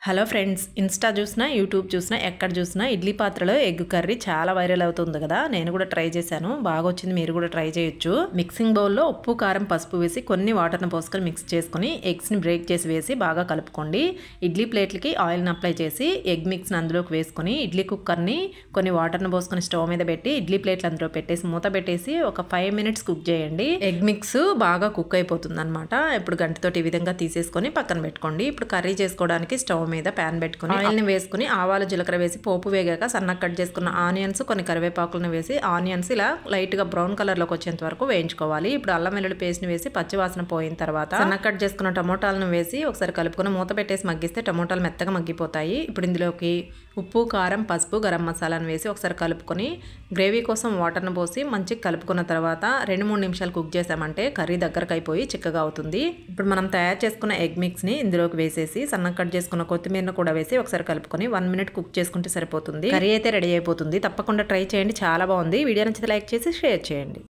Hello friends, Insta చూసినా YouTube చూసినా ఎక్కడ చూసినా ఇడ్లీ పాత్రలో ఎగ్ కర్రీ చాలా వైరల్ అవుతుంది కదా. నేను కూడా ట్రై చేశాను, బాగా వచ్చింది. మీరు కూడా ట్రై చేయొచ్చు. మిక్సింగ్ బౌల్లో ఉప్పు కారం పసుపు వేసి కొన్ని వాటర్ని పోసుకొని మిక్స్ చేసుకుని ఎగ్స్ని బ్రేక్ చేసి వేసి బాగా కలుపుకోండి. ఇడ్లీ ప్లేట్లకి ఆయిల్ని అప్లై చేసి ఎగ్ మిక్స్ని అందులోకి వేసుకొని ఇడ్లీ కుక్కర్ని కొన్ని వాటర్ని పోసుకొని స్టవ్ మీద పెట్టి ఇడ్లీ ప్లేట్లు అందులో పెట్టేసి మూత పెట్టేసి ఒక 5 minutes కుక్ చేయండి. ఎగ్ మిక్స్ బాగా కుక్ అయిపోతుంది అనమాట. ఇప్పుడు గంటతోటి ఈ విధంగా తీసేసుకొని పక్కన పెట్టుకోండి. ఇప్పుడు కర్రీ చేసుకోవడానికి స్టవ్ మీద ప్యాన్ పెట్టుకుని ఆయిల్ని వేసుకుని ఆవాలు జీలకర్ర వేసి పోపు వేగాక సన్నగా కట్ చేసుకున్న ఆనియన్స్ కొన్ని కరివేపాకులను వేసి ఆనియన్స్ ఇలా లైట్ గా బ్రౌన్ కలర్ లోకి వచ్చేంత వరకు వేయించుకోవాలి. ఇప్పుడు అల్లం వెల్లుల్లి పేస్ట్ ని వేసి పచ్చివాసన పోయిన తర్వాత సన్నగా కట్ చేసుకున్న టమోటాలను వేసి ఒకసారి కలుపుకొని మూత పెట్టేసి మగ్గిస్తే టమోటాలు మెత్తగా మగ్గిపోతాయి. ఇప్పుడు ఇందులోకి ఉప్పు కారం పసుపు గరం మసాలాను వేసి ఒకసారి కలుపుకొని గ్రేవీ కోసం వాటర్ను పోసి మంచిగా కలుపుకున్న తర్వాత 2-3 నిమిషాలు కుక్ చేసామంటే కర్రీ దగ్గరకు అయిపోయి చిక్కగా అవుతుంది. ఇప్పుడు మనం తయారు చేసుకున్న ఎగ్ మిక్స్ ని ఇందులోకి వేసేసి సన్నగా కట్ చేసుకున్న కొత్తిమీరను కూడా వేసి ఒకసారి కలుపుకొని 1 minute కుక్ చేసుకుంటే సరిపోతుంది. కర్రీ అయితే రెడీ అయిపోతుంది. తప్పకుండా ట్రై చేయండి, చాలా బాగుంది. వీడియో నచ్చితే లైక్ చేసి షేర్ చేయండి.